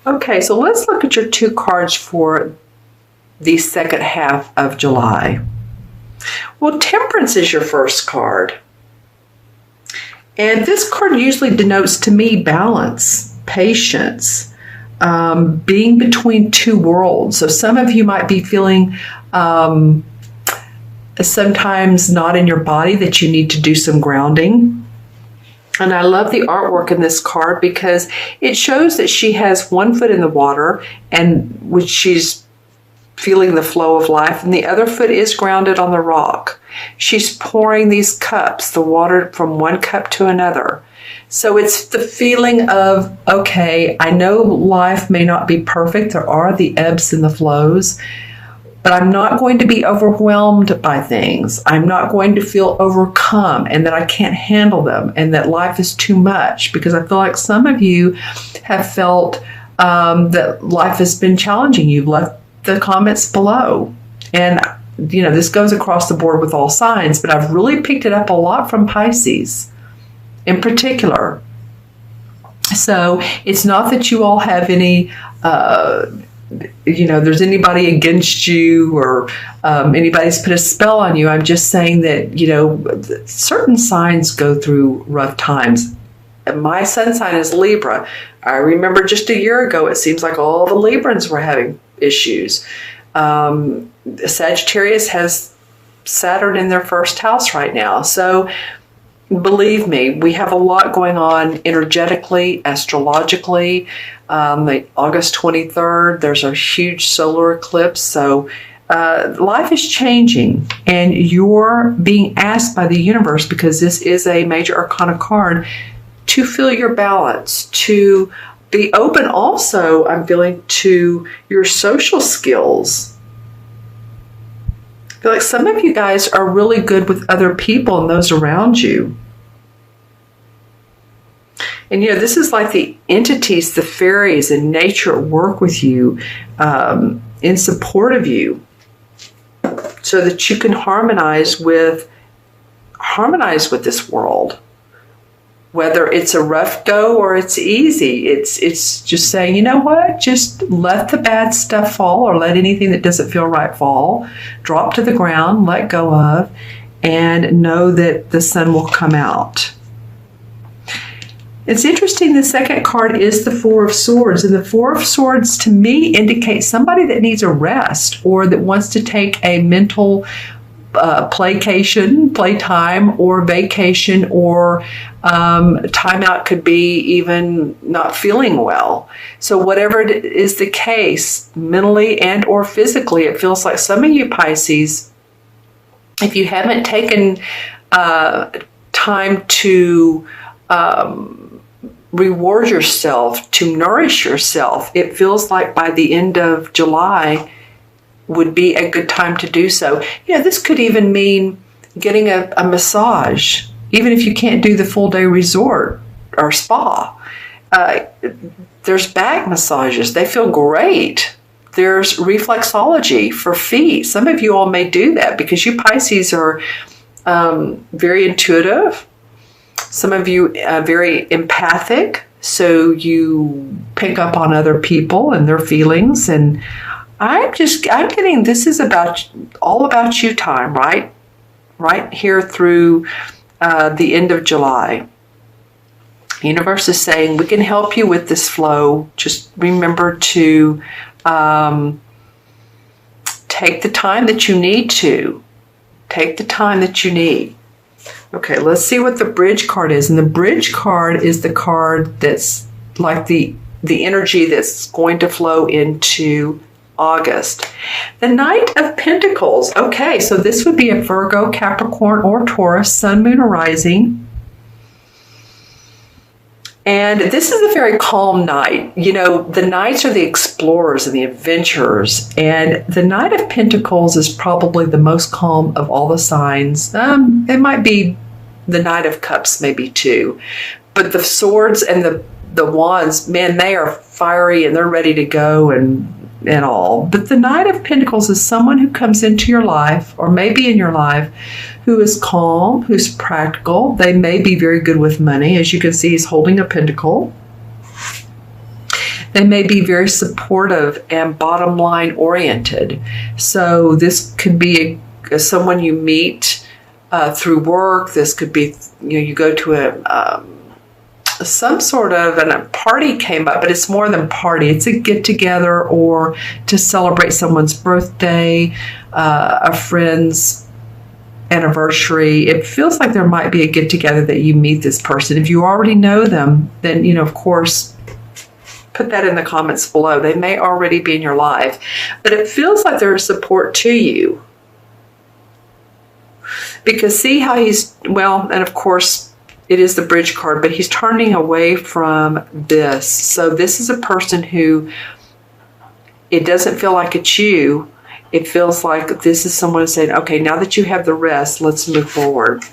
Okay, so let's look at your two cards for the second half of July. Well, Temperance is your first card. And this card usually denotes to me balance, patience, being between two worlds. So some of you might be feeling sometimes not in your body, that you need to do some grounding. And I love the artwork in this card because it shows that she has one foot in the water, and which she's feeling the flow of life, and the other foot is grounded on the rock. She's pouring these cups, the water from one cup to another. So it's the feeling of, okay, I know life may not be perfect. There are the ebbs and the flows, but I'm not going to be overwhelmed by things. I'm not going to feel overcome and that I can't handle them and that life is too much, because I feel like some of you have felt that life has been challenging. You've left the comments below. And, you know, this goes across the board with all signs, but I've really picked it up a lot from Pisces in particular. So it's not that you all have any there's anybody against you or anybody's put a spell on you. I'm just saying that, certain signs go through rough times. My sun sign is Libra. I remember just a year ago, it seems like all the Librans were having issues. Sagittarius has Saturn in their first house right now. So believe me, we have a lot going on energetically, astrologically. August 23rd, there's a huge solar eclipse. So life is changing, and you're being asked by the universe, because this is a major arcana card, to feel your balance, to be open also, I'm feeling, to your social skills. I feel like some of you guys are really good with other people and those around you. And, this is like the entities, the fairies and nature at work with you, in support of you, so that you can harmonize with this world. Whether it's a rough go or it's easy, it's just saying, you know what, just let the bad stuff fall, or let anything that doesn't feel right fall, drop to the ground, let go of, and know that the sun will come out. It's interesting, the second card is the Four of Swords, and the Four of Swords to me indicates somebody that needs a rest, or that wants to take a mental playtime, or vacation, or timeout. Could be even not feeling well. So whatever it is the case, mentally and or physically, it feels like some of you Pisces, if you haven't taken time to reward yourself, to nourish yourself, it feels like by the end of July would be a good time to do so. This could even mean getting a massage, even if you can't do the full day resort or spa. There's back massages. They feel great. There's reflexology for feet. Some of you all may do that because you Pisces are very intuitive. Some of you are very empathic, so you pick up on other people and their feelings. And I'm getting, this is all about you time, right? Right here through the end of July. The universe is saying, we can help you with this flow. Just remember to take the time that you need to. Take the time that you need. Okay, let's see what the Bridge card is. And the Bridge card is the card that's like the energy that's going to flow into August. The Knight of Pentacles. Okay, so this would be a Virgo, Capricorn, or Taurus, Sun, Moon, or Rising. And this is a very calm night. The Knights are the explorers and the adventurers. And the Knight of Pentacles is probably the most calm of all the signs. It might be the Knight of Cups, maybe too. But the swords and the wands, man, they are fiery and they're ready to go and all. But the Knight of Pentacles is someone who comes into your life, or maybe in your life, who is calm, who's practical. They may be very good with money. As you can see, he's holding a pentacle. They may be very supportive and bottom line oriented. So this could be someone you meet through work. This could be, you go to some sort of, and a party came up, but it's more than party. It's a get together or to celebrate someone's birthday, a friend's anniversary. It feels like there might be a get together that you meet this person. If you already know them, then, of course, put that in the comments below. They may already be in your life, but it feels like there's support to you. Because see how he's, and of course, it is the Bridge card, but he's turning away from this. So this is a person who, it doesn't feel like it's you. It feels like this is someone saying, okay, now that you have the rest, let's move forward.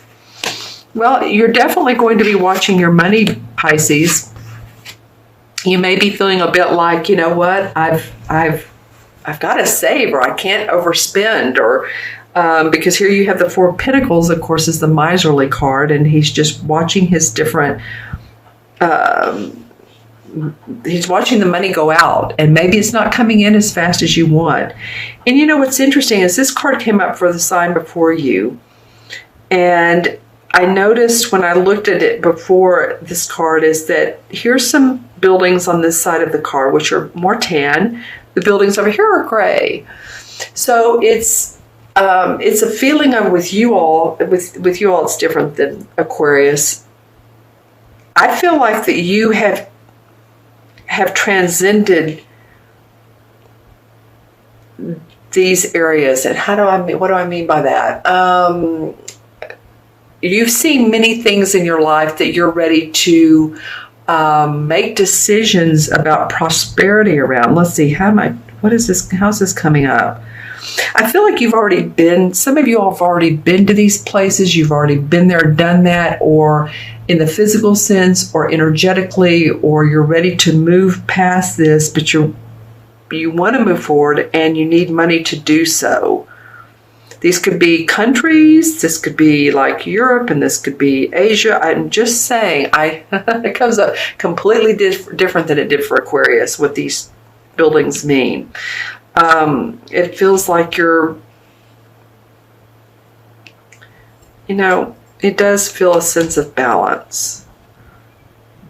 Well, you're definitely going to be watching your money, Pisces. You may be feeling a bit like, you know what, I've got to save, or I can't overspend, or because here you have the Four of Pentacles, of course, is the miserly card, and he's just watching his different, he's watching the money go out, and maybe it's not coming in as fast as you want. And what's interesting is this card came up for the sign before you, and I noticed when I looked at it before this card is that here's some buildings on this side of the card, which are more tan. The buildings over here are gray. So it's a feeling of with you all, it's different than Aquarius. I feel like that you have transcended these areas. And what do I mean by that? You've seen many things in your life that you're ready to make decisions about prosperity around. Let's see, how's this coming up? I feel like some of you have already been to these places. You've already been there, done that, or in the physical sense or energetically, or you're ready to move past this, but you want to move forward and you need money to do so. These could be countries, this could be like Europe, and this could be Asia. I'm just saying, it comes up completely different than it did for Aquarius, what these buildings mean. It feels like it does feel a sense of balance.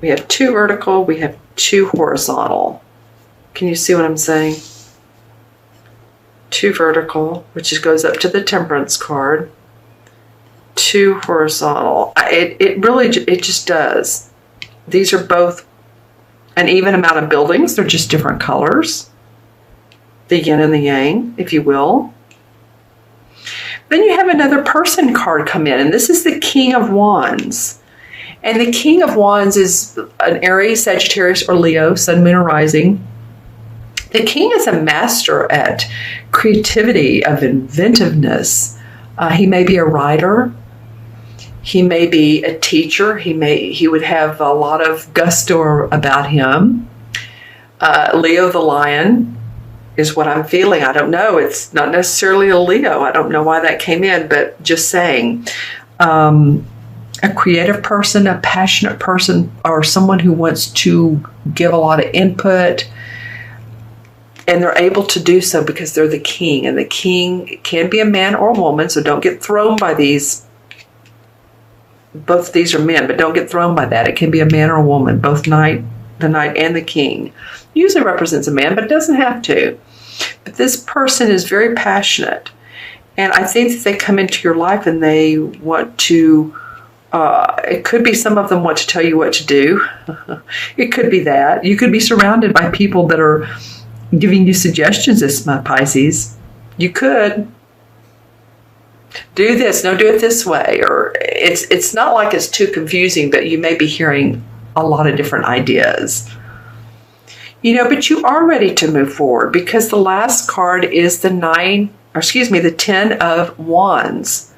We have 2 vertical, we have 2 horizontal. Can you see what I'm saying? 2 vertical, which goes up to the Temperance card. 2 horizontal. It just does. These are both an even amount of buildings. They're just different colors. The yin and the yang, if you will. Then you have another person card come in, and this is the King of Wands. And the King of Wands is an Aries, Sagittarius, or Leo, Sun, Moon, or Rising. The King is a master at creativity, of inventiveness. He may be a writer. He may be a teacher. He would have a lot of gusto about him. Leo the Lion is what I'm feeling. I don't know. It's not necessarily a Leo. I don't know why that came in, but just saying. A creative person, a passionate person, or someone who wants to give a lot of input. And they're able to do so because they're the king. And the king can be a man or a woman, so don't get thrown by these. Both of these are men, but don't get thrown by that. It can be a man or a woman, both the knight and the king. Usually represents a man, but it doesn't have to. But this person is very passionate. And I think that they come into your life and they want to, it could be some of them want to tell you what to do. It could be that. You could be surrounded by people that are giving you suggestions this month, Pisces. You could do this, no, do it this way. Or it's not like it's too confusing, but you may be hearing a lot of different ideas. But you are ready to move forward because the last card is the 10 of Wands.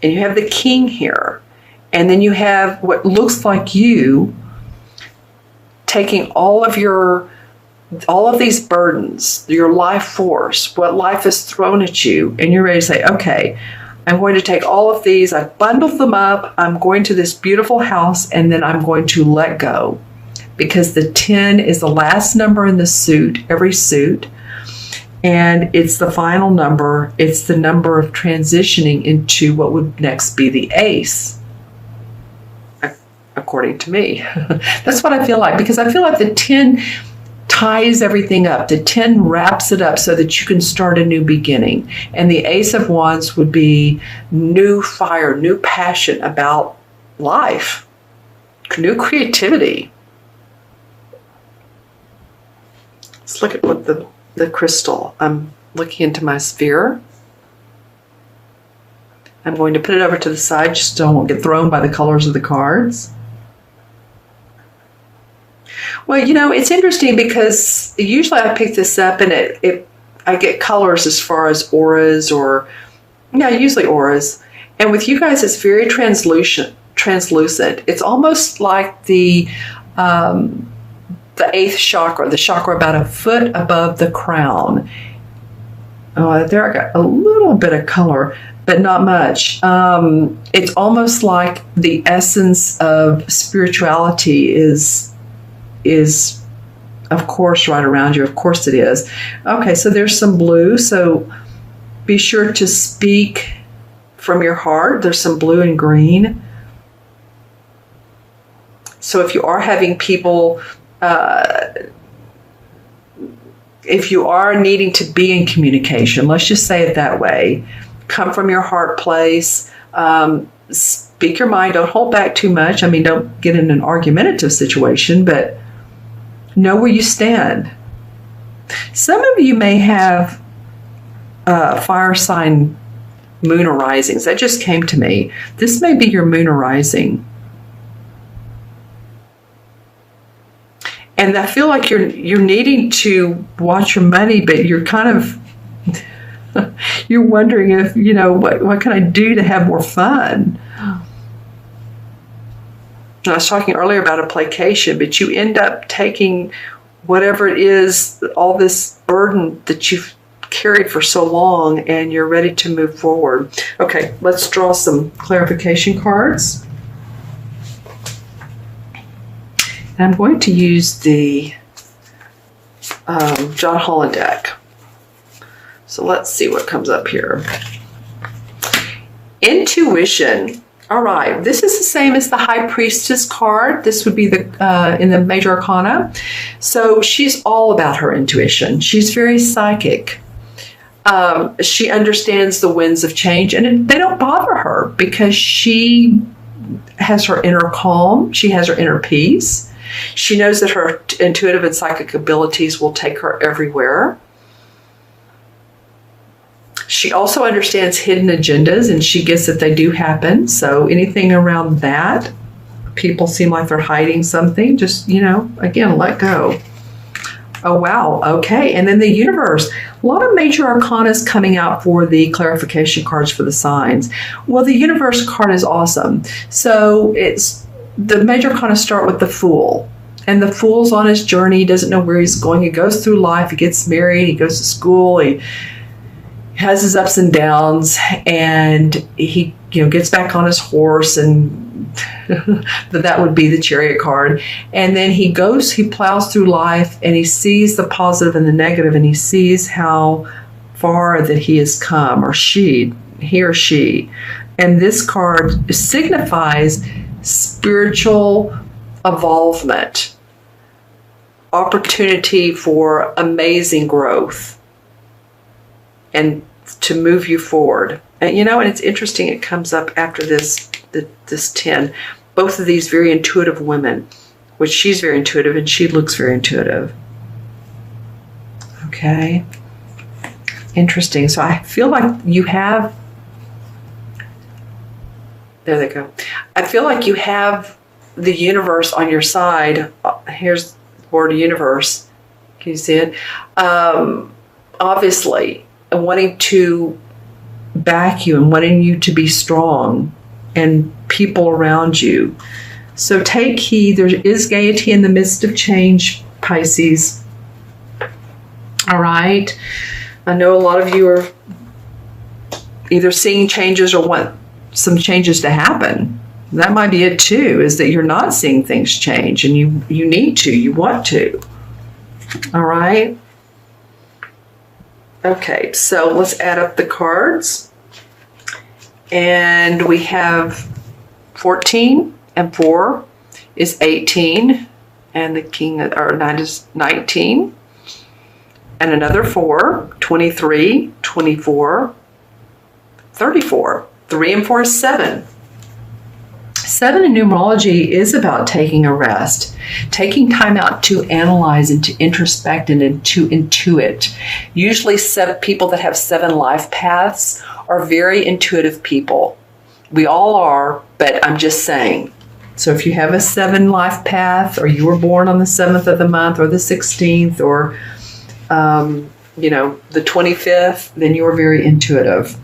And you have the king here. And then you have what looks like you taking all of these burdens, your life force, what life has thrown at you, and you're ready to say, okay, I'm going to take all of these, I've bundled them up, I'm going to this beautiful house, and then I'm going to let go. because the 10 is the last number in the suit, every suit. And it's the final number. It's the number of transitioning into what would next be the ace, according to me. That's what I feel like, because I feel like the 10 ties everything up. The 10 wraps it up so that you can start a new beginning. And the Ace of Wands would be new fire, new passion about life, new creativity. Let's look at what the crystal. I'm looking into my sphere. I'm going to put it over to the side just so I won't get thrown by the colors of the cards. Well, you know, it's interesting because usually I pick this up and I get colors as far as auras or, yeah, usually auras. And with you guys, it's very translucent. It's almost like the 8th chakra, the chakra about a foot above the crown. Oh, there I got a little bit of color, but not much. It's almost like the essence of spirituality is of course right around you. Of course it is. Okay, so there's some blue, so be sure to speak from your heart. There's some blue and green. So if you are having people, if you are needing to be in communication, let's just say it that way, come from your heart place, speak your mind, don't hold back too much. I mean, don't get in an argumentative situation, but know where you stand. Some of you may have fire sign moon arisings. That just came to me. This may be your moon arising. And I feel like you're needing to watch your money, but you're kind of you're wondering if, you know, what can I do to have more fun? I was talking earlier about a placation, but you end up taking whatever it is, all this burden that you've carried for so long, and you're ready to move forward. Okay, let's draw some clarification cards. And I'm going to use the John Holland deck. So let's see what comes up here. Intuition. All right, this is the same as the High Priestess card. This would be the in the Major Arcana. So she's all about her intuition. She's very psychic. She understands the winds of change, and they don't bother her because she has her inner calm. She has her inner peace. She knows that her intuitive and psychic abilities will take her everywhere. She also understands hidden agendas, and she gets that they do happen. So anything around that, people seem like they're hiding something, just, you know, again, let go. Oh, wow. Okay. And then the universe. A lot of major arcana is coming out for the clarification cards for the signs. Well, the universe card is awesome. So it's the major arcana start with the Fool. And the Fool's on his journey. He doesn't know where he's going. He goes through life. He gets married. He goes to school. He has his ups and downs, and he, you know, gets back on his horse, and that would be the Chariot card. And then he plows through life, and he sees the positive and the negative, and he sees how far that he has come, or he or she. And this card signifies spiritual evolvement, opportunity for amazing growth, and to move you forward. And you know, and it's interesting, it comes up after this 10. Both of these very intuitive women, which she's very intuitive and she looks very intuitive. Okay. Interesting. So I feel like you have, there they go. I feel like you have the universe on your side. Here's the word universe. Can you see it? Obviously, wanting to back you and wanting you to be strong, and people around you. So take heed. There is gaiety in the midst of change, Pisces. All right. I know a lot of you are either seeing changes or want some changes to happen. That might be it too, is that you're not seeing things change, and you need to, you want to. All right. Okay, so let's add up the cards. And we have 14 and 4 is 18, and the king or 9 is 19. And another 4, 23, 24, 34. 3 and 4 is 7. 7 in numerology is about taking a rest, taking time out to analyze and to introspect and to intuit. Usually people that have 7 life paths are very intuitive people. We all are, but I'm just saying. So if you have a 7 life path, or you were born on the 7th of the month or the 16th or the 25th, then you are very intuitive.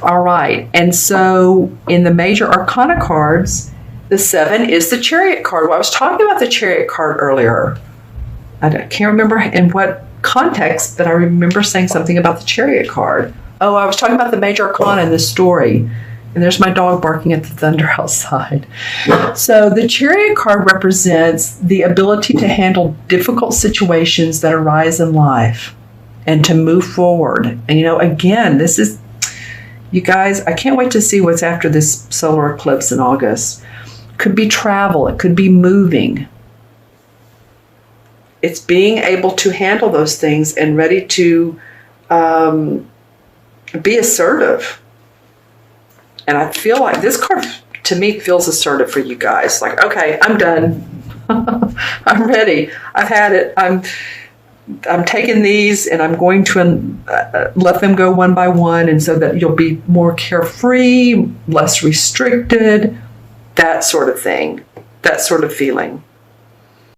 All right, and so in the major arcana cards, the 7 is the Chariot card. Well, I was talking about the Chariot card earlier. I can't remember in what context, but I remember saying something about the Chariot card. Oh, I was talking about the major arcana in this story. And there's my dog barking at the thunder outside. So the Chariot card represents the ability to handle difficult situations that arise in life and to move forward. And, again, this is, you guys, I can't wait to see what's after this solar eclipse in August. Could be travel. It could be moving. It's being able to handle those things and ready to be assertive. And I feel like this card, to me, feels assertive for you guys. Like, okay, I'm done. I'm ready. I've had it. I'm taking these, and I'm going to let them go one by one, and so that you'll be more carefree, less restricted, that sort of thing, that sort of feeling.